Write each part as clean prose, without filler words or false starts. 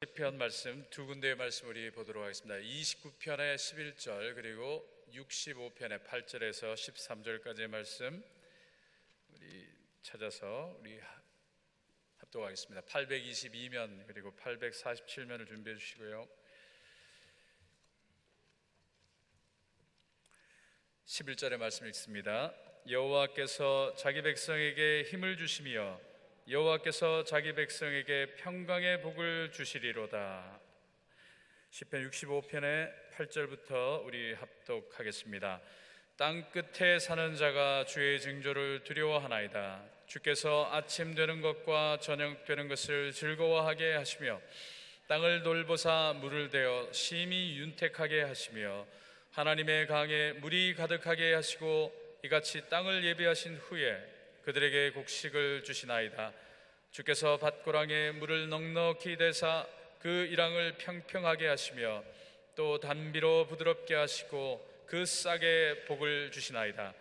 시편 말씀 두 군데의 말씀 우리 보도록 하겠습니다. 29편의 11절 그리고 65편의 8절에서 13절까지의 말씀 우리 찾아서 우리 합독하겠습니다. 822면 그리고 847면을 준비해 주시고요. 11절의 말씀 읽습니다. 여호와께서 자기 백성에게 힘을 주시며 여호와께서 자기 백성에게 평강의 복을 주시리로다. 시편 65편의 8절부터 우리 합독하겠습니다. 땅 끝에 사는 자가 주의 징조를 두려워하나이다. 주께서 아침 되는 것과 저녁 되는 것을 즐거워하게 하시며 땅을 돌보사 물을 대어 심히 윤택하게 하시며 하나님의 강에 물이 가득하게 하시고 이같이 땅을 예비하신 후에 그들에게 곡식을 주시나이다. 주께서 밭고랑에 물을 넉넉히 대사 그 일항을 평평하게 하시며 또 단비로 부드럽게 하시고 그 싹에 복을 주시나이다.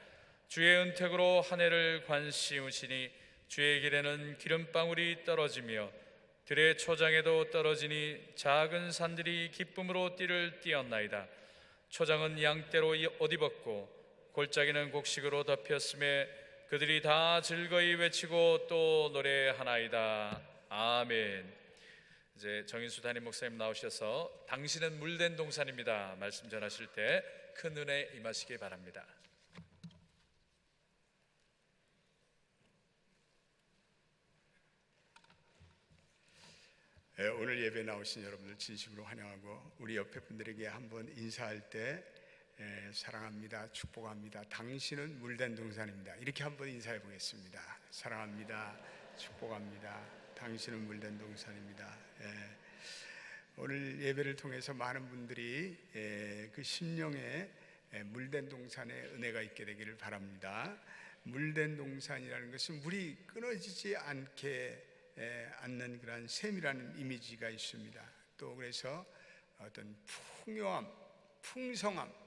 주의 은택으로 한 해를 관시우시니 주의 길에는 기름방울이 떨어지며 들의 초장에도 떨어지니 작은 산들이 기쁨으로 띠를 띄었나이다. 초장은 양떼로 옷 입었고 골짜기는 곡식으로 덮였음에 그들이 다 즐거이 외치고 또 노래하나이다. 아멘. 이제 정인수 담임 목사님 나오셔서 당신은 물된 동산입니다 말씀 전하실 때 큰 은혜 임하시기 바랍니다. 오늘 예배 나오신 여러분들 진심으로 환영하고 우리 옆에 분들에게 한번 인사할 때 사랑합니다, 축복합니다, 당신은 물된 동산입니다 이렇게 한번 인사해 보겠습니다. 사랑합니다, 축복합니다, 당신은 물된 동산입니다. 오늘 예배를 통해서 많은 분들이 그 심령에 물된 동산의 은혜가 있게 되기를 바랍니다. 물된 동산이라는 것은 물이 끊어지지 않는 그런 샘이라는 이미지가 있습니다. 또 그래서 어떤 풍요함, 풍성함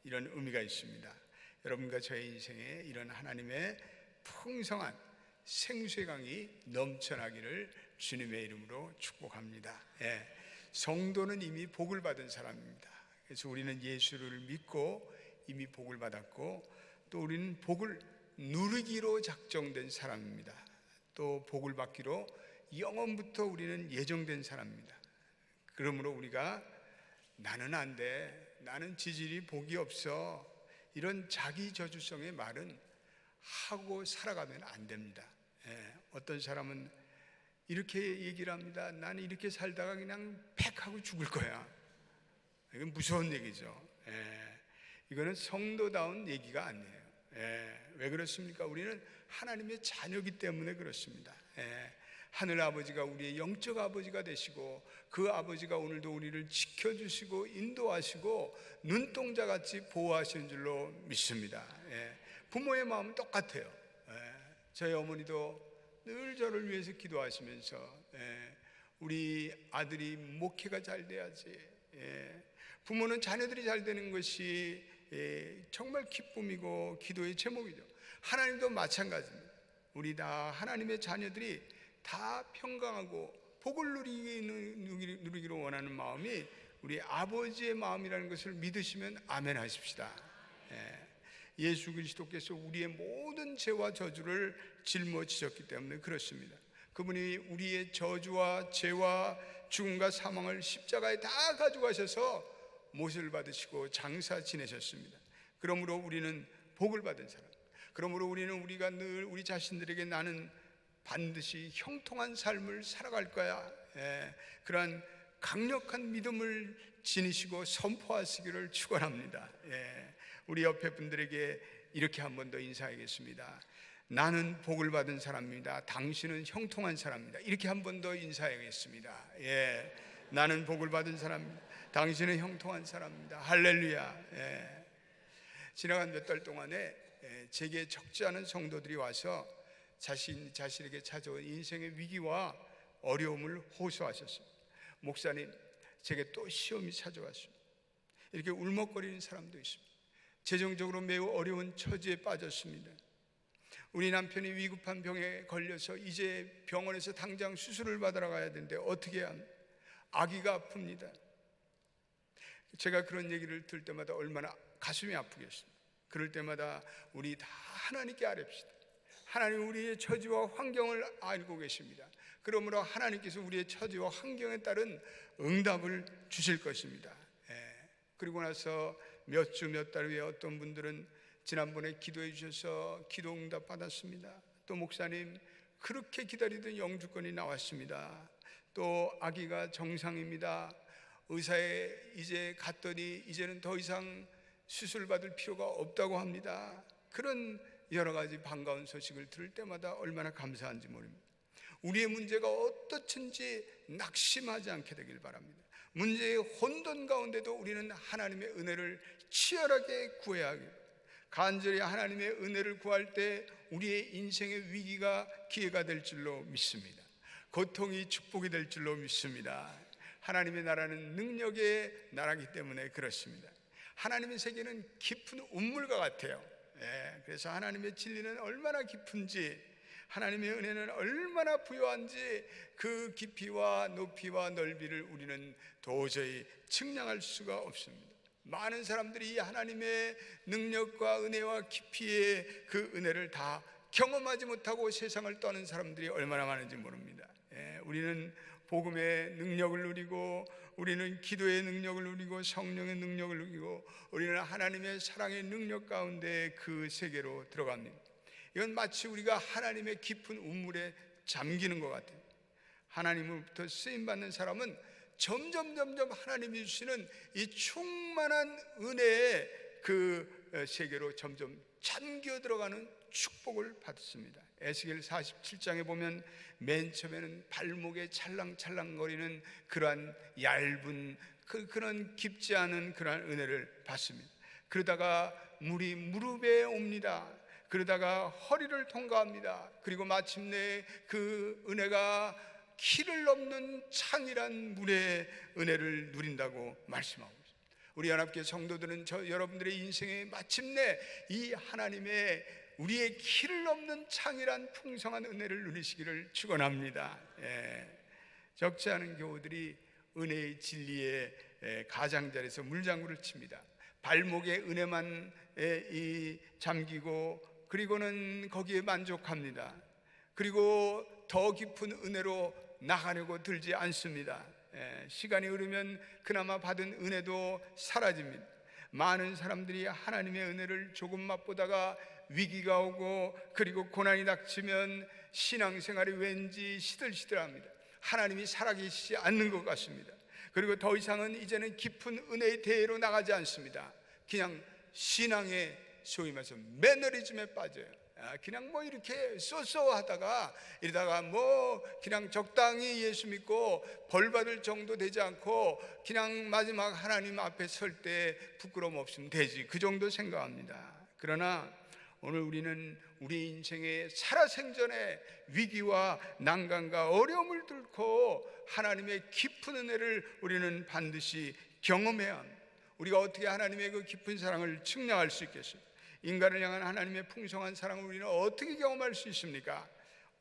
이런 의미가 있습니다. 여러분과 저의 인생에 이런 하나님의 풍성한 생수의 강이 넘쳐나기를 주님의 이름으로 축복합니다. 성도는 이미 복을 받은 사람입니다. 그래서 우리는 예수를 믿고 이미 복을 받았고 또 우리는 복을 누리기로 작정된 사람입니다. 또 복을 받기로 영원부터 우리는 예정된 사람입니다. 그러므로 우리가 나는 안 돼, 나는 지질이 복이 없어, 이런 자기 저주성의 말은 하고 살아가면 안 됩니다. 어떤 사람은 이렇게 얘기를 합니다. 나는 이렇게 살다가 그냥 팩 하고 죽을 거야. 이건 무서운 얘기죠. 이거는 성도다운 얘기가 아니에요. 왜 그렇습니까? 우리는 하나님의 자녀이기 때문에 그렇습니다. 하늘 아버지가 우리의 영적 아버지가 되시고 그 아버지가 오늘도 우리를 지켜주시고 인도하시고 눈동자같이 보호하시는 줄로 믿습니다. 부모의 마음은 똑같아요. 저희 어머니도 늘 저를 위해서 기도하시면서 우리 아들이 목회가 잘 돼야지, 부모는 자녀들이 잘 되는 것이 정말 기쁨이고 기도의 제목이죠. 하나님도 마찬가지입니다. 우리 다 하나님의 자녀들이 다 평강하고 복을 누리기로 원하는 마음이 우리 아버지의 마음이라는 것을 믿으시면 아멘 하십시다. 예수 그리스도께서 우리의 모든 죄와 저주를 짊어지셨기 때문에 그렇습니다. 그분이 우리의 저주와 죄와 죽음과 사망을 십자가에 다 가져가셔서 모세를 받으시고 장사 지내셨습니다. 그러므로 우리는 복을 받은 사람, 그러므로 우리가 늘 우리 자신들에게 나는 반드시 형통한 삶을 살아갈 거야, 그러한 강력한 믿음을 지니시고 선포하시기를 축원합니다. 우리 옆에 분들에게 이렇게 한 번 더 인사하겠습니다. 나는 복을 받은 사람입니다. 당신은 형통한 사람입니다. 이렇게 한 번 더 인사하겠습니다. 나는 복을 받은 사람입니다. 당신은 형통한 사람입니다. 할렐루야. 지나간 몇 달 동안에 제게 적지 않은 성도들이 와서 자신에게 찾아온 인생의 위기와 어려움을 호소하셨습니다. 목사님, 제게 또 시험이 찾아왔습니다. 이렇게 울먹거리는 사람도 있습니다. 재정적으로 매우 어려운 처지에 빠졌습니다. 우리 남편이 위급한 병에 걸려서 이제 병원에서 당장 수술을 받으러 가야 되는데 어떻게 해야 합니까? 아기가 아픕니다. 제가 그런 얘기를 들을 때마다 얼마나 가슴이 아프겠습니까? 그럴 때마다 우리 다 하나님께 아뢰읍시다. 하나님, 우리의 처지와 환경을 알고 계십니다. 그러므로 하나님께서 우리의 처지와 환경에 따른 응답을 주실 것입니다. 그리고 나서 몇 주 몇 달 후에 어떤 분들은 지난번에 기도해 주셔서 기도 응답 받았습니다. 또 목사님, 그렇게 기다리던 영주권이 나왔습니다. 또 아기가 정상입니다. 의사에 이제 갔더니 이제는 더 이상 수술 받을 필요가 없다고 합니다. 그런 여러 가지 반가운 소식을 들을 때마다 얼마나 감사한지 모릅니다. 우리의 문제가 어떻든지 낙심하지 않게 되길 바랍니다. 문제의 혼돈 가운데도 우리는 하나님의 은혜를 치열하게 구해야 하길, 간절히 하나님의 은혜를 구할 때 우리의 인생의 위기가 기회가 될 줄로 믿습니다. 고통이 축복이 될 줄로 믿습니다. 하나님의 나라는 능력의 나라이기 때문에 그렇습니다. 하나님의 세계는 깊은 운물과 같아요. 그래서 하나님의 진리는 얼마나 깊은지, 하나님의 은혜는 얼마나 부요한지 그 깊이와 높이와 넓이를 우리는 도저히 측량할 수가 없습니다. 많은 사람들이 이 하나님의 능력과 은혜와 깊이의 그 은혜를 다 경험하지 못하고 세상을 떠는 사람들이 얼마나 많은지 모릅니다. 우리는 복음의 능력을 누리고, 우리는 기도의 능력을 누리고, 성령의 능력을 누리고, 우리는 하나님의 사랑의 능력 가운데 그 세계로 들어갑니다. 이건 마치 우리가 하나님의 깊은 운물에 잠기는 것 같아요. 하나님으로부터 쓰임받는 사람은 점점 하나님이 주시는 이 충만한 은혜의 그 세계로 점점 잠겨 들어가는 축복을 받습니다. 에스겔 47장에 보면 맨 처음에는 발목에 찰랑찰랑거리는 그러한 얇은 그런 깊지 않은 그러한 은혜를 받습니다. 그러다가 물이 무릎에 옵니다. 그러다가 허리를 통과합니다. 그리고 마침내 그 은혜가 키를 넘는 창이란 물의 은혜를 누린다고 말씀하고 있습니다. 우리 연합교회 성도들은 여러분들의 인생에 마침내 이 하나님의 우리의 키를 넘는 창이란 풍성한 은혜를 누리시기를 축원합니다. 적지 않은 교우들이 은혜의 진리의 가장자리에서 물장구를 칩니다. 발목에 은혜만 잠기고, 그리고는 거기에 만족합니다. 그리고 더 깊은 은혜로 나가려고 들지 않습니다. 시간이 흐르면 그나마 받은 은혜도 사라집니다. 많은 사람들이 하나님의 은혜를 조금 맛보다가 위기가 오고, 그리고 고난이 닥치면 신앙생활이 왠지 시들시들합니다. 하나님이 살아계시지 않는 것 같습니다. 그리고 더 이상은 이제는 깊은 은혜의 대회로 나가지 않습니다. 그냥 신앙의 소위 말해서 매너리즘에 빠져요. 그냥 뭐 이렇게 쏘쏘하다가 이러다가 뭐 그냥 적당히 예수 믿고 벌 받을 정도 되지 않고 그냥 마지막 하나님 앞에 설 때 부끄러움 없으면 되지, 그 정도 생각합니다. 그러나 오늘 우리는 우리 인생의 살아생전의 위기와 난관과 어려움을 뚫고 하나님의 깊은 은혜를 우리는 반드시 경험해야 합니다. 우리가 어떻게 하나님의 그 깊은 사랑을 측량할 수 있겠어요? 인간을 향한 하나님의 풍성한 사랑을 우리는 어떻게 경험할 수 있습니까?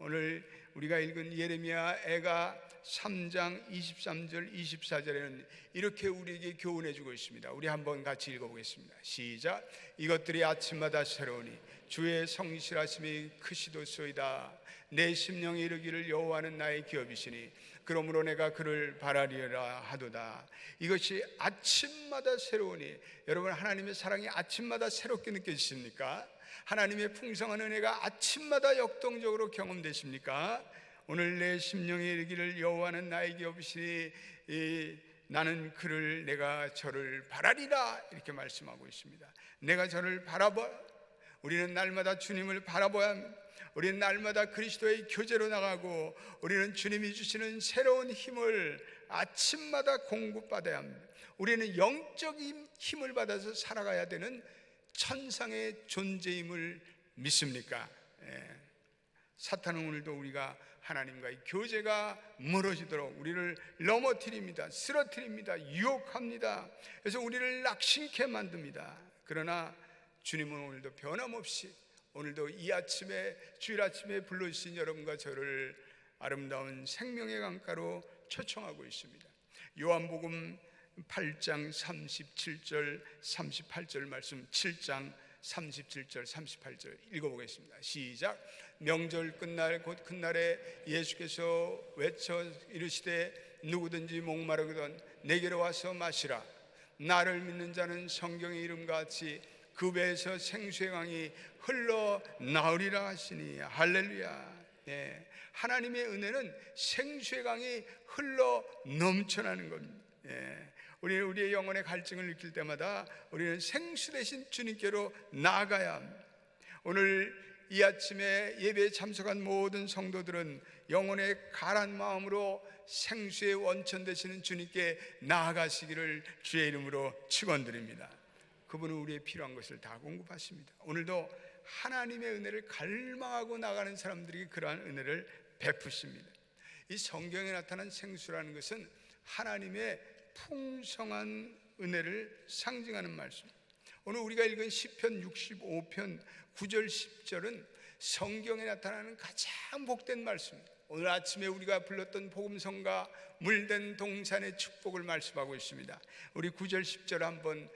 오늘 우리가 읽은 예레미야 애가 3장 23절 24절에는 이렇게 우리에게 교훈해 주고 있습니다. 우리 한번 같이 읽어보겠습니다. 시작. 이것들이 아침마다 새로우니 주의 성실하심이 크시도소이다. 내 심령이 이르기를 여호와는 나의 기업이시니 그러므로 내가 그를 바라리라 하도다. 이것이 아침마다 새로우니, 여러분 하나님의 사랑이 아침마다 새롭게 느껴지십니까? 하나님의 풍성한 은혜가 아침마다 역동적으로 경험되십니까? 오늘 내 심령이 이르기를 여호와는 나의 기업이시니 나는 그를, 내가 저를 바라리라, 이렇게 말씀하고 있습니다. 내가 저를 바라봐. 우리는 날마다 주님을 바라봐야 합니다. 우리는 날마다 그리스도의 교제로 나가고, 우리는 주님이 주시는 새로운 힘을 아침마다 공급받아야 합니다. 우리는 영적인 힘을 받아서 살아가야 되는 천상의 존재임을 믿습니까? 사탄은 오늘도 우리가 하나님과의 교제가 멀어지도록 우리를 넘어뜨립니다. 쓰러뜨립니다. 유혹합니다. 그래서 우리를 낙심케 만듭니다. 그러나 주님은 오늘도 변함없이, 오늘도 이 아침에, 주일 아침에 불러주신 여러분과 저를 아름다운 생명의 강가로 초청하고 있습니다. 요한복음 8장 37절 38절 말씀, 7장 37절 38절 읽어보겠습니다. 시작. 명절 끝날 곧 그날에 예수께서 외쳐 이르시되 누구든지 목마르거든 내게로 와서 마시라. 나를 믿는 자는 성경의 이름같이 그 배에서 생수의 강이 흘러나오리라 하시니. 할렐루야. 예, 하나님의 은혜는 생수의 강이 흘러 넘쳐나는 겁니다. 예, 우리의 영혼의 갈증을 느낄 때마다 우리는 생수 대신 주님께로 나아가야 합니다. 오늘 이 아침에 예배에 참석한 모든 성도들은 영혼의 가란 마음으로 생수의 원천 되시는 주님께 나아가시기를 주의 이름으로 축원드립니다. 그분은 우리의 필요한 것을 다 공급하십니다. 오늘도 하나님의 은혜를 갈망하고 나가는 사람들에게 그러한 은혜를 베푸십니다. 이 성경에 나타난 생수라는 것은 하나님의 풍성한 은혜를 상징하는 말씀. 오늘 우리가 읽은 시편 65편 9절 10절은 성경에 나타나는 가장 복된 말씀입니다. 오늘 아침에 우리가 불렀던 복음성가 물된 동산의 축복을 말씀하고 있습니다. 우리 9절 10절 한 번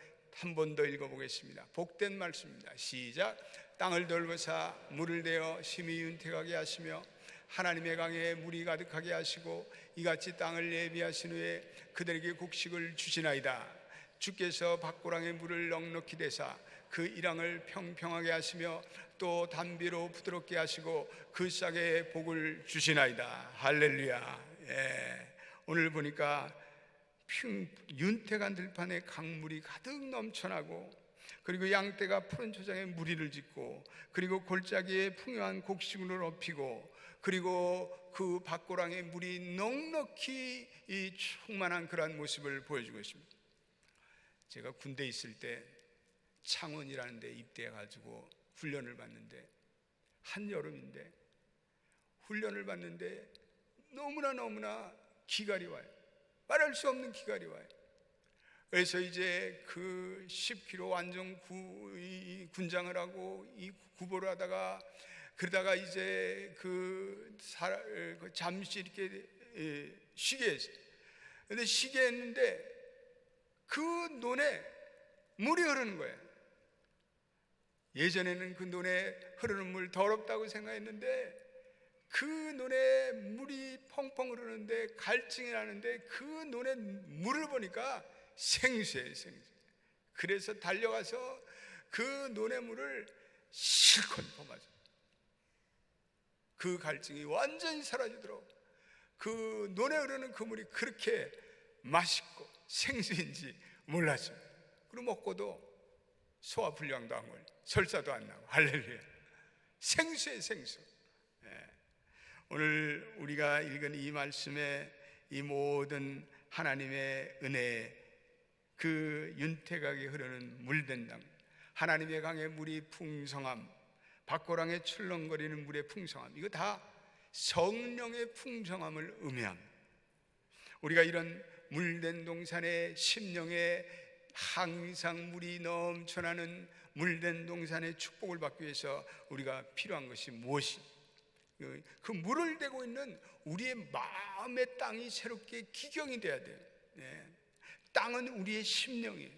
더 읽어보겠습니다. 복된 말씀입니다. 시작. 땅을 돌보사 물을 대어 심히 윤택하게 하시며 하나님의 강에 물이 가득하게 하시고 이같이 땅을 예비하신 후에 그들에게 곡식을 주시나이다. 주께서 밭고랑에 물을 넉넉히 대사 그 일항을 평평하게 하시며 또 담비로 부드럽게 하시고 그 싹에 복을 주시나이다. 할렐루야. 예. 오늘 보니까 윤택한 들판에 강물이 가득 넘쳐나고, 그리고 양떼가 푸른 초장에 무리를 짓고, 그리고 골짜기에 풍요한 곡식으로 높이고, 그리고 그 밭고랑에 물이 넉넉히 충만한 그러한 모습을 보여주고 있습니다. 제가 군대에 있을 때 창원이라는 데 입대해가지고 훈련을 받는데, 한여름인데 훈련을 받는데 너무나 기갈이 와요. 말할 수 없는 기갈이 와요. 그래서 이제 그 10km 완전 군장을 하고 이 구보를 하다가, 그러다가 이제 잠시 이렇게 쉬게 했어요. 근데 쉬게 했는데 그 논에 물이 흐르는 거예요. 예전에는 그 논에 흐르는 물 더럽다고 생각했는데 그 논에 물이 펑펑 흐르는데 갈증이 나는데 그 논에 물을 보니까 생수예요, 생수. 그래서 달려가서 그 논의 물을 실컷 퍼마죠. 그 갈증이 완전히 사라지도록 그 논에 흐르는 그 물이 그렇게 맛있고 생수인지 몰랐습니다. 그리고 먹고도 소화불량도 안 걸리고 설사도 안 나고. 할렐루야. 생수의 생수. 오늘 우리가 읽은 이 말씀에 이 모든 하나님의 은혜, 그 윤택하게 흐르는 물된 강, 하나님의 강의 물이 풍성함, 밭고랑에 출렁거리는 물의 풍성함, 이거 다 성령의 풍성함을 의미합니다. 우리가 이런 물된 동산의 심령에 항상 물이 넘쳐나는 물된 동산의 축복을 받기 위해서 우리가 필요한 것이 무엇이? 그 물을 대고 있는 우리의 마음의 땅이 새롭게 기경이 돼야 돼요. 땅은 우리의 심령이에요.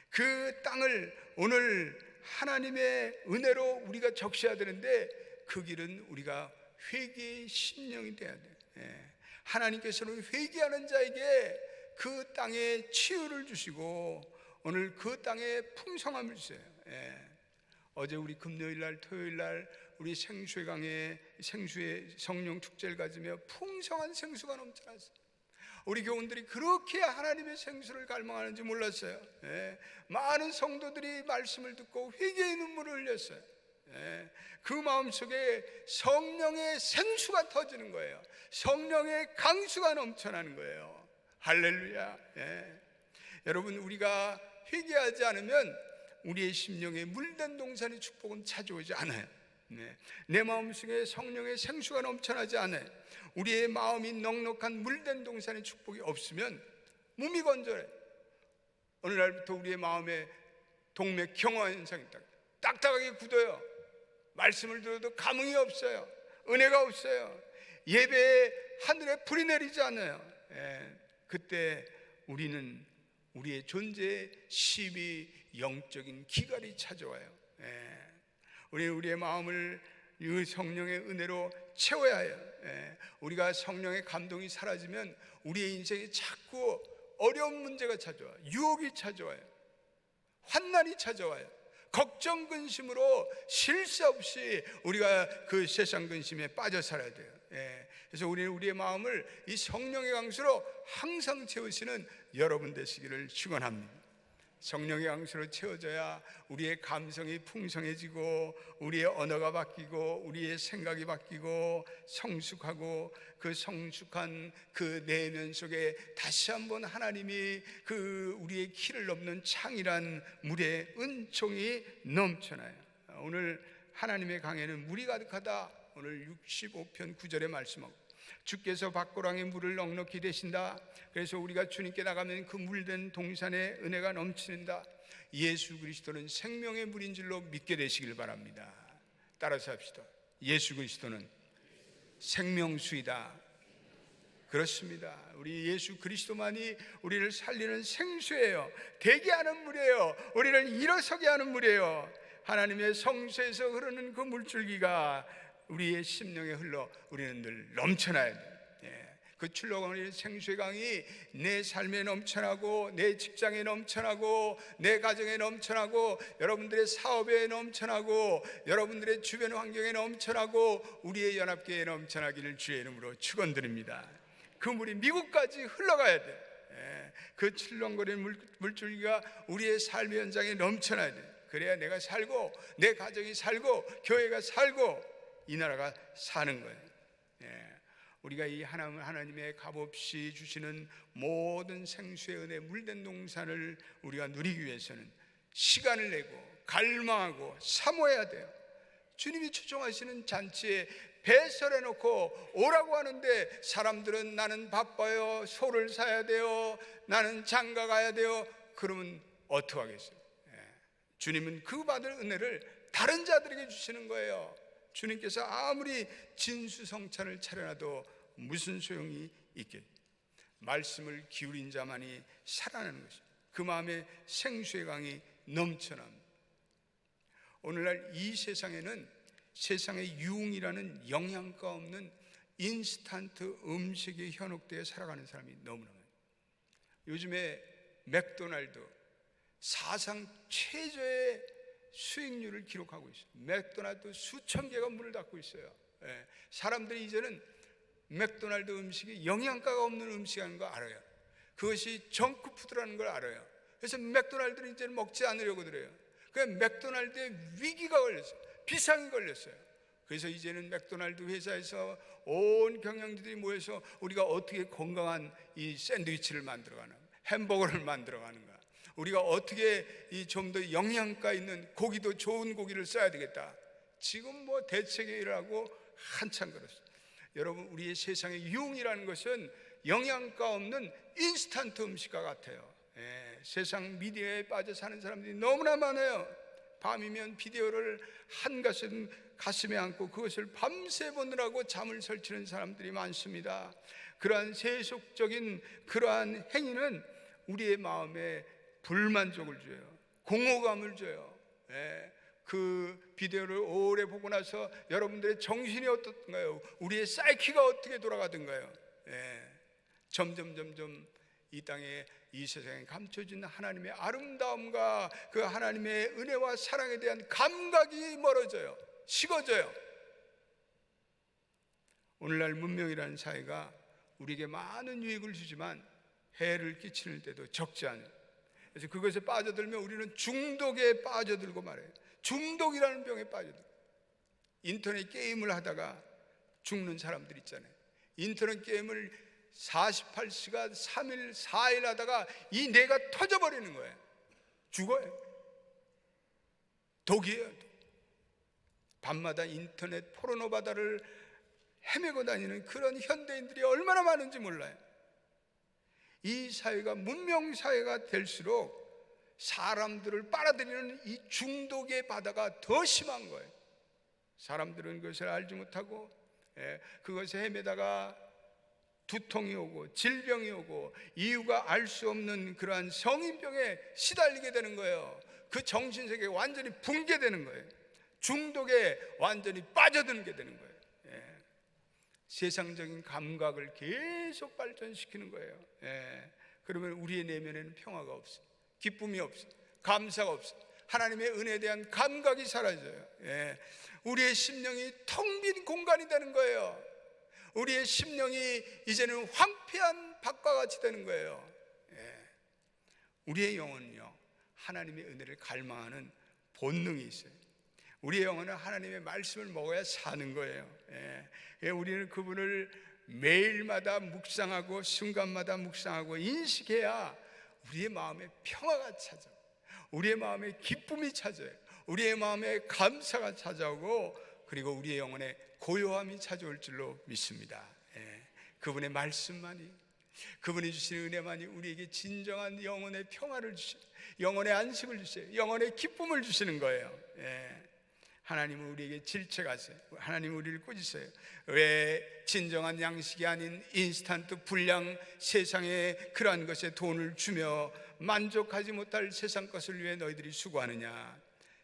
그 땅을 오늘 하나님의 은혜로 우리가 적셔야 되는데 그 길은 우리가 회개의 심령이 돼야 돼요. 하나님께서는 회개하는 자에게 그 땅에 치유를 주시고 오늘 그 땅에 풍성함을 주세요. 어제 우리 금요일날 토요일날 우리 생수의 강에 생수의 성령 축제를 가지며 풍성한 생수가 넘쳐났어요. 우리 교원들이 그렇게 하나님의 생수를 갈망하는지 몰랐어요. 많은 성도들이 말씀을 듣고 회개의 눈물을 흘렸어요. 그 마음속에 성령의 생수가 터지는 거예요. 성령의 강수가 넘쳐나는 거예요. 할렐루야. 여러분, 우리가 회개하지 않으면 우리의 심령에 물된 동산의 축복은 찾아오지 않아요. 내 마음속에 성령의 생수가 넘쳐나지 않아요. 우리의 마음이 넉넉한 물된 동산의 축복이 없으면 몸이 건조해. 어느 날부터 우리의 마음에 동맥 경화 현상이 딱딱하게 굳어요. 말씀을 들어도 감흥이 없어요. 은혜가 없어요. 예배에 하늘에 불이 내리지 않아요. 그때 우리는 우리의 존재에 심히 영적인 기갈이 찾아와요. 우리는 우리의 마음을 이 성령의 은혜로 채워야 해요. 우리가 성령의 감동이 사라지면 우리의 인생에 자꾸 어려운 문제가 찾아와요. 유혹이 찾아와요. 환난이 찾아와요. 걱정 근심으로 쉴 새 없이 우리가 그 세상 근심에 빠져 살아야 돼요. 그래서 우리는 우리의 마음을 이 성령의 강수로 항상 채우시는 여러분 되시기를 축원합니다. 성령의 강수로 채워져야 우리의 감성이 풍성해지고 우리의 언어가 바뀌고 우리의 생각이 바뀌고 성숙하고 그 성숙한 그 내면 속에 다시 한번 하나님이 그 우리의 키를 넘는 창이란 물의 은총이 넘쳐나요. 오늘 하나님의 강에는 물이 가득하다. 오늘 65편 9절의 말씀하고 주께서 밭고랑에 물을 넉넉히 대신다. 그래서 우리가 주님께 나가면 그 물된 동산에 은혜가 넘치는다. 예수 그리스도는 생명의 물인 줄로 믿게 되시길 바랍니다. 따라서 합시다. 예수 그리스도는 생명수이다. 그렇습니다. 우리 예수 그리스도만이 우리를 살리는 생수예요. 되게 하는 물이에요. 우리를 일어서게 하는 물이에요. 하나님의 성소에서 흐르는 그 물줄기가 우리의 심령에 흘러 우리는 늘 넘쳐나야 돼요. 그 출렁거리는 생수의 강이 내 삶에 넘쳐나고 내 직장에 넘쳐나고 내 가정에 넘쳐나고 여러분들의 사업에 넘쳐나고 여러분들의 주변 환경에 넘쳐나고 우리의 연합교회에 넘쳐나기를 주의 이름으로 축원드립니다. 그 물이 미국까지 흘러가야 돼요. 그 출렁거리는 물줄기가 우리의 삶의 현장에 넘쳐나야 돼요. 그래야 내가 살고 내 가정이 살고 교회가 살고 이 나라가 사는 거예요. 우리가 이 하나님의 값없이 주시는 모든 생수의 은혜 물된 동산을 우리가 누리기 위해서는 시간을 내고 갈망하고 사모해야 돼요. 주님이 초청하시는 잔치에 배설해 놓고 오라고 하는데 사람들은 나는 바빠요, 소를 사야 돼요, 나는 장가 가야 돼요. 그러면 어떡하겠어요? 주님은 그 받을 은혜를 다른 자들에게 주시는 거예요. 주님께서 아무리 진수성찬을 차려놔도 무슨 소용이 있겠? 말씀을 기울인 자만이 살아나는 것입니다. 그 마음에 생수의 강이 넘쳐납니다. 오늘날 이 세상에는 세상의 유흥이라는 영양가 없는 인스턴트 음식에 현혹되어 살아가는 사람이 너무나 많아요. 요즘에 맥도날드 사상 최저의 수익률을 기록하고 있어요. 맥도날드 수천 개가 문을 닫고 있어요. 사람들이 이제는 맥도날드 음식이 영양가가 없는 음식이라는 걸 알아요. 그것이 정크푸드라는 걸 알아요. 그래서 맥도날드를 이제는 먹지 않으려고 들어요. 그래서 맥도날드에 위기가 걸렸어요. 비상이 걸렸어요. 그래서 이제는 맥도날드 회사에서 온 경영진들이 모여서 우리가 어떻게 건강한 이 샌드위치를 만들어가나, 햄버거를 만들어가는가, 우리가 어떻게 이 좀 더 영양가 있는 고기도 좋은 고기를 써야 되겠다. 지금 뭐 대책회의를 하고 한참 그렇습니다. 여러분, 우리의 세상의 유흥이라는 것은 영양가 없는 인스턴트 음식과 같아요. 세상 미디어에 빠져 사는 사람들이 너무나 많아요. 밤이면 비디오를 가슴에 안고 그것을 밤새 보느라고 잠을 설치는 사람들이 많습니다. 그러한 세속적인 그러한 행위는 우리의 마음에 불만족을 줘요. 공허감을 줘요. 그 비디오를 오래 보고 나서 여러분들의 정신이 어떻던가요? 우리의 사이키가 어떻게 돌아가던가요? 점점 이 땅에 이 세상에 감춰진 하나님의 아름다움과 그 하나님의 은혜와 사랑에 대한 감각이 멀어져요. 식어져요. 오늘날 문명이라는 사회가 우리에게 많은 유익을 주지만 해를 끼치는 때도 적지 않아요. 그래서 그것에 빠져들면 우리는 중독에 빠져들고 말해요. 중독이라는 병에 빠져들고, 인터넷 게임을 하다가 죽는 사람들 있잖아요. 인터넷 게임을 48시간 3일 4일 하다가 이 뇌가 터져버리는 거예요. 죽어요. 독이에요. 밤마다 인터넷 포르노 바다를 헤매고 다니는 그런 현대인들이 얼마나 많은지 몰라요. 이 사회가 문명 사회가 될수록 사람들을 빨아들이는 이 중독의 바다가 더 심한 거예요. 사람들은 그것을 알지 못하고 그것에 헤매다가 두통이 오고 질병이 오고 이유가 알 수 없는 그러한 성인병에 시달리게 되는 거예요. 그 정신세계가 완전히 붕괴되는 거예요. 중독에 완전히 빠져드는 되는 거예요. 예. 세상적인 감각을 계속 발전시키는 거예요. 예. 그러면 우리의 내면에는 평화가 없어요. 기쁨이 없어요. 감사가 없어요. 하나님의 은혜에 대한 감각이 사라져요. 예. 우리의 심령이 텅 빈 공간이 되는 거예요. 우리의 심령이 이제는 황폐한 밭과 같이 되는 거예요. 예. 우리의 영혼은요, 하나님의 은혜를 갈망하는 본능이 있어요. 우리의 영혼은 하나님의 말씀을 먹어야 사는 거예요. 예. 우리는 그분을 매일마다 묵상하고 순간마다 묵상하고 인식해야 우리의 마음에 평화가 찾아요. 우리의 마음에 기쁨이 찾아요. 우리의 마음에 감사가 찾아오고, 그리고 우리의 영혼에 고요함이 찾아올 줄로 믿습니다. 예. 그분의 말씀만이, 그분이 주시는 은혜만이 우리에게 진정한 영혼의 평화를 주시고 영혼의 안식을 주세요. 영혼의 기쁨을 주시는 거예요. 예. 하나님은 우리에게 질책하세요. 하나님은 우리를 꾸짖어요. 왜 진정한 양식이 아닌 인스턴트 불량 세상에 그러한 것에 돈을 주며 만족하지 못할 세상 것을 위해 너희들이 수고하느냐.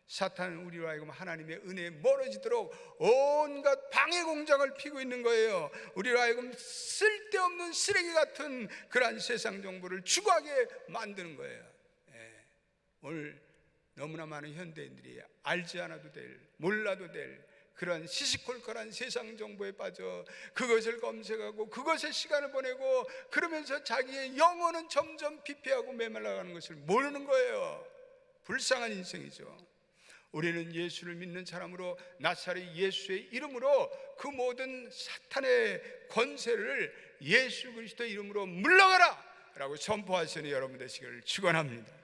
사탄은 우리로 하여금 하나님의 은혜에 멀어지도록 온갖 방해 공작을 피고 있는 거예요. 우리로 하여금 쓸데없는 쓰레기 같은 그러한 세상 정보를 추구하게 만드는 거예요. 예. 오늘 너무나 많은 현대인들이 알지 않아도 될, 몰라도 될 그런 시시콜콜한 세상 정보에 빠져 그것을 검색하고 그것에 시간을 보내고, 그러면서 자기의 영혼은 점점 피폐하고 메말라가는 것을 모르는 거예요. 불쌍한 인생이죠. 우리는 예수를 믿는 사람으로 나사렛 예수의 이름으로 그 모든 사탄의 권세를 예수 그리스도의 이름으로 물러가라 라고 선포하시는 여러분 되시기를 축원합니다.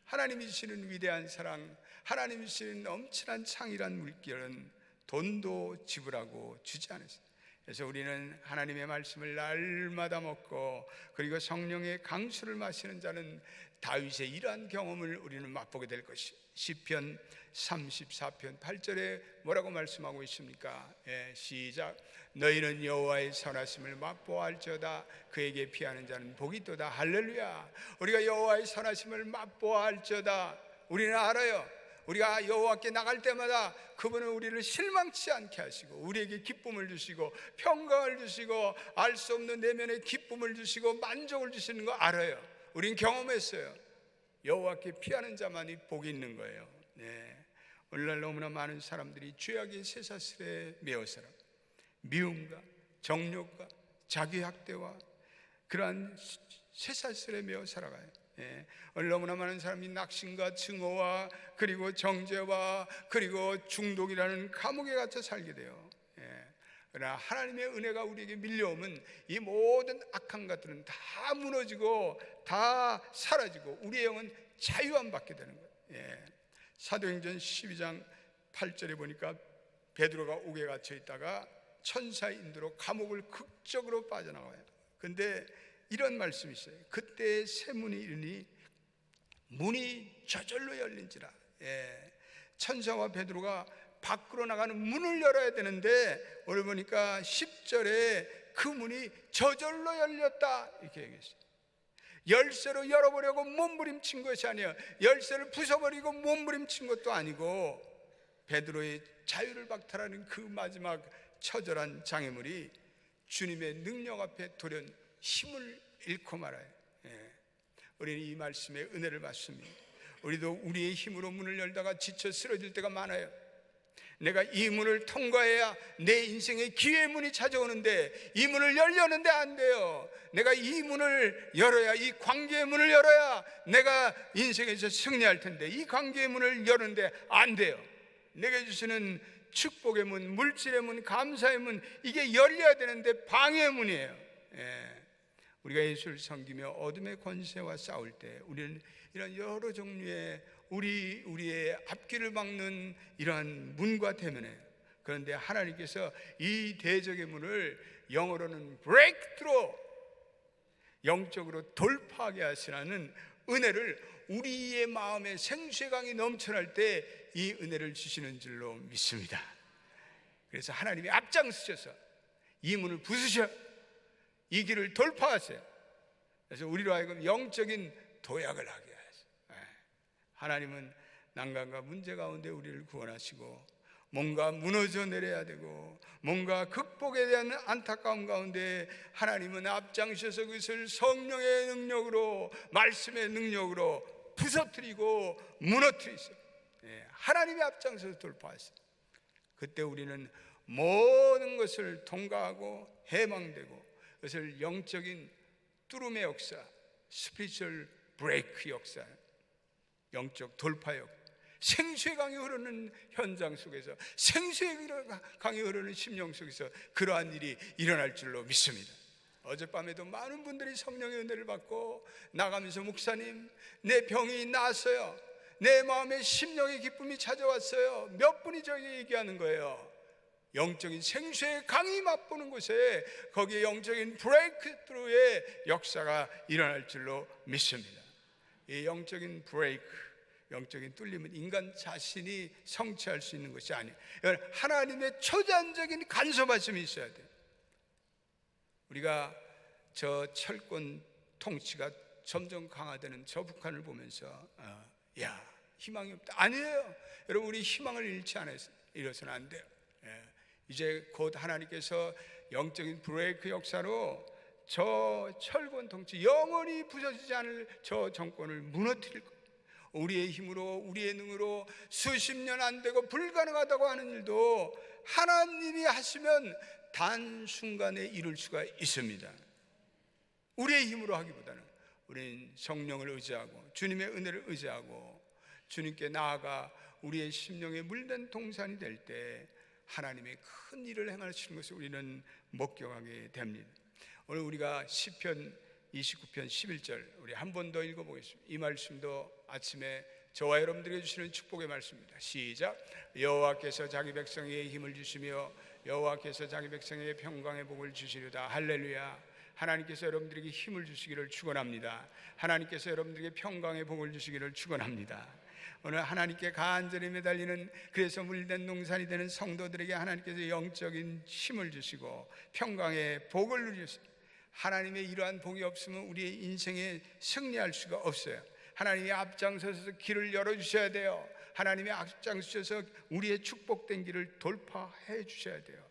하나님이 주시는 위대한 사랑, 하나님이 주시는 넘치는 창이란 물결은 돈도 지불하고 주지 않으세요. 그래서 우리는 하나님의 말씀을 날마다 먹고, 그리고 성령의 강수를 마시는 자는 다윗의 이러한 경험을 우리는 맛보게 될 것이에요. 시편 34편 8절에 뭐라고 말씀하고 있습니까? 예, 시작. 너희는 여호와의 선하심을 맛보아할지어다. 그에게 피하는 자는 복이 있도다. 할렐루야. 우리가 여호와의 선하심을 맛보아할지어다. 우리는 알아요. 우리가 여호와께 나갈 때마다 그분은 우리를 실망치 않게 하시고 우리에게 기쁨을 주시고 평강을 주시고 알 수 없는 내면의 기쁨을 주시고 만족을 주시는 거 알아요. 우린 경험했어요. 여호와께 피하는 자만이 복이 있는 거예요. 네. 오늘날 너무나 많은 사람들이 죄악의 쇠사슬에 매어서라 미움과 정욕과 자기학대와 그러한 쇠사슬에 매어 살아가요. 예. 오늘 너무나 많은 사람이 낙심과 증오와 그리고 정죄와 그리고 중독이라는 감옥에 갇혀 살게 돼요. 예. 그러나 하나님의 은혜가 우리에게 밀려오면 이 모든 악한 것들은 다 무너지고 다 사라지고 우리의 영은 자유함 받게 되는 거예요. 예. 사도행전 12장 8절에 보니까 베드로가 옥에 갇혀 있다가 천사의 인도로 감옥을 극적으로 빠져나와요. 근데 이런 말씀이 있어요. 그때 새 문이 이르니 문이 저절로 열린지라. 예. 천사와 베드로가 밖으로 나가는 문을 열어야 되는데 오늘 보니까 10절에 그 문이 저절로 열렸다 이렇게 얘기했어요. 열쇠로 열어보려고 몸부림친 것이 아니에요. 열쇠를 부숴버리고 몸부림친 것도 아니고 베드로의 자유를 박탈하는 그 마지막 처절한 장애물이 주님의 능력 앞에 돌연 힘을 잃고 말아요. 예. 우리는 이 말씀의 은혜를 받습니다. 우리도 우리의 힘으로 문을 열다가 지쳐 쓰러질 때가 많아요. 내가 이 문을 통과해야 내 인생의 기회의 문이 찾아오는데 이 문을 열려는데 안 돼요. 내가 이 문을 열어야, 이 관계의 문을 열어야 내가 인생에서 승리할 텐데 이 관계의 문을 여는데 안 돼요. 내게 주시는 축복의 문, 물질의 문, 감사의 문, 이게 열려야 되는데 방해의 문이에요. 예. 우리가 예수를 섬기며 어둠의 권세와 싸울 때 우리는 이런 여러 종류의 우리의 앞길을 막는 이러한 문과 대면해요. 그런데 하나님께서 이 대적의 문을 영어로는 breakthrough, 영적으로 돌파하게 하시라는 은혜를 우리의 마음에 생수의 강이 넘쳐날 때 이 은혜를 주시는 줄로 믿습니다. 그래서 하나님이 앞장서셔서 이 문을 부수셔. 이 길을 돌파하세요. 그래서 우리로 하여금 영적인 도약을 하게 하세요. 하나님은 난관과 문제 가운데 우리를 구원하시고 뭔가 무너져 내려야 되고 뭔가 극복에 대한 안타까움 가운데 하나님은 앞장서서 그것을 성령의 능력으로, 말씀의 능력으로 부서뜨리고 무너뜨리세요. 하나님이 앞장서서 돌파하세요. 그때 우리는 모든 것을 통과하고 해방되고 그것을 영적인 뚫음의 역사, 스피리추얼 브레이크 역사, 영적 돌파 역사, 생수의 강이 흐르는 현장 속에서, 생수의 강이 흐르는 심령 속에서 그러한 일이 일어날 줄로 믿습니다. 어젯밤에도 많은 분들이 성령의 은혜를 받고 나가면서 목사님, 내 병이 나았어요. 내 마음에 심령의 기쁨이 찾아왔어요. 몇 분이 저에게 얘기하는 거예요. 영적인 생수의 강이 맛보는 곳에 거기에 영적인 브레이크트루의 역사가 일어날 줄로 믿습니다. 이 영적인 브레이크, 영적인 뚫림은 인간 자신이 성취할 수 있는 것이 아니에요. 하나님의 초자연적인 간섭하심이 있어야 돼요. 우리가 저 철권 통치가 점점 강화되는 저 북한을 보면서 야, 희망이 없다. 아니에요. 여러분, 우리 희망을 잃지 않아서 이래서는 안 돼요. 이제 곧 하나님께서 영적인 브레이크 역사로 저 철권 통치, 영원히 부서지지 않을 저 정권을 무너뜨릴 거예요. 우리의 힘으로, 우리의 능으로 수십 년 안 되고 불가능하다고 하는 일도 하나님이 하시면 단순간에 이룰 수가 있습니다. 우리의 힘으로 하기보다는 우리는 성령을 의지하고 주님의 은혜를 의지하고 주님께 나아가 우리의 심령에 물든 동산이 될 때 하나님의 큰 일을 행하시는 것을 우리는 목격하게 됩니다. 오늘 우리가 시편 29편 11절 우리 한 번 더 읽어보겠습니다. 이 말씀도 아침에 저와 여러분들에게 주시는 축복의 말씀입니다. 시작. 여호와께서 자기 백성에게 힘을 주시며 여호와께서 자기 백성에게 평강의 복을 주시리로다. 할렐루야. 하나님께서 여러분들에게 힘을 주시기를 축원합니다. 하나님께서 여러분들에게 평강의 복을 주시기를 축원합니다. 오늘 하나님께 간절히 매달리는, 그래서 물된 농산이 되는 성도들에게 하나님께서 영적인 힘을 주시고 평강의 복을 누리셨습니다. 하나님의 이러한 복이 없으면 우리의 인생에 승리할 수가 없어요. 하나님이 앞장서서 길을 열어주셔야 돼요. 하나님이 앞장서서 우리의 축복된 길을 돌파해 주셔야 돼요.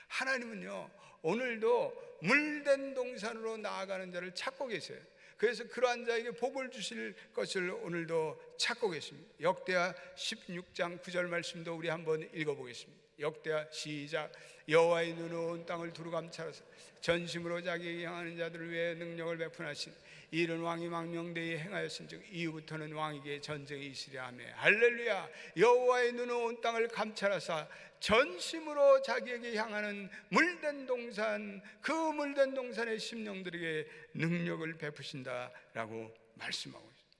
하나님은요, 오늘도 물된 동산으로 나아가는 자를 찾고 계세요. 그래서 그러한 자에게 복을 주실 것을 오늘도 찾고 계십니다. 역대하 16장 9절 말씀도 우리 한번 읽어보겠습니다. 역대하 시작. 여호와의 눈은 온 땅을 두루 감찰하사 전심으로 자기에게 향하는 자들을 위해 능력을 베푼하신 이른 왕이 망명되이 행하였은즉 이후부터는 왕에게 전쟁이 있으리라 하며. 할렐루야. 여호와의 눈은 온 땅을 감찰하사 전심으로 자기에게 향하는 물된 동산, 그 물된 동산의 심령들에게 능력을 베푸신다라고 말씀하고 있습니다.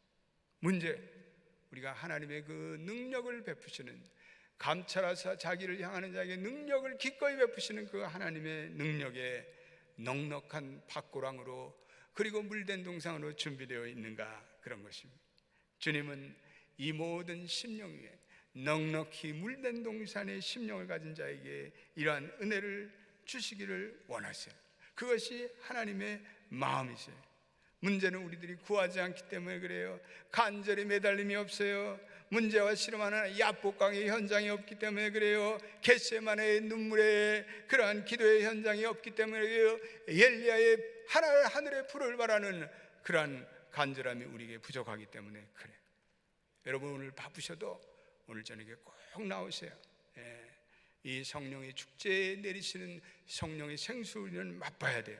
문제, 우리가 하나님의 그 능력을 베푸시는, 감찰하사 자기를 향하는 자에게 능력을 기꺼이 베푸시는 그 하나님의 능력에 넉넉한 밭고랑으로 그리고 물된 동산으로 준비되어 있는가, 그런 것입니다. 주님은 이 모든 심령 위에 넉넉히 물된 동산의 심령을 가진 자에게 이러한 은혜를 주시기를 원하세요. 그것이 하나님의 마음이세요. 문제는 우리들이 구하지 않기 때문에 그래요. 간절히 매달림이 없어요. 문제와 실험하는 야복강의 현장이 없기 때문에 그래요. 겟세마네의 눈물의 그러한 기도의 현장이 없기 때문에 그래요. 엘리야의 하늘의 불을 바라는 그러한 간절함이 우리에게 부족하기 때문에 그래요. 여러분, 오늘 바쁘셔도 오늘 저녁에 꼭 나오세요. 이 성령의 축제에 내리시는 성령의 생수는 맛봐야 돼요.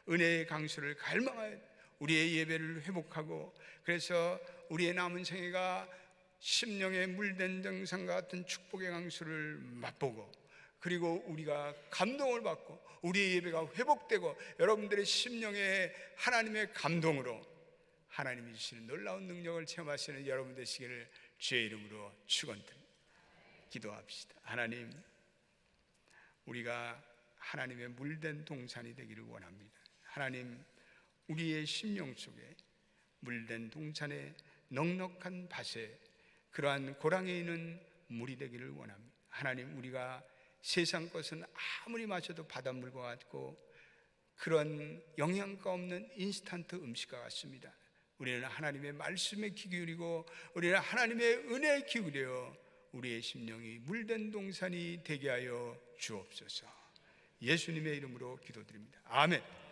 은혜의 강수를 갈망해야 돼요. 우리의 예배를 회복하고, 그래서 우리의 남은 생애가 심령의 물된 정상과 같은 축복의 강수를 맛보고, 그리고 우리가 감동을 받고 우리의 예배가 회복되고 여러분들의 심령의 하나님의 감동으로 하나님이 주시는 놀라운 능력을 체험하시는 여러분 되시기를 주의 이름으로 축원드립니다. 기도합시다. 하나님, 우리가 하나님의 물된 동산이 되기를 원합니다. 하나님, 우리의 심령 속에 물된 동산의 넉넉한 밭에 그러한 고랑에 있는 물이 되기를 원합니다. 하나님, 우리가 세상 것은 아무리 마셔도 바닷물과 같고 그런 영양가 없는 인스턴트 음식과 같습니다. 우리는 하나님의 말씀에 귀 기울이고 우리는 하나님의 은혜에 기울여 우리의 심령이 물된 동산이 되게 하여 주옵소서. 예수님의 이름으로 기도드립니다. 아멘.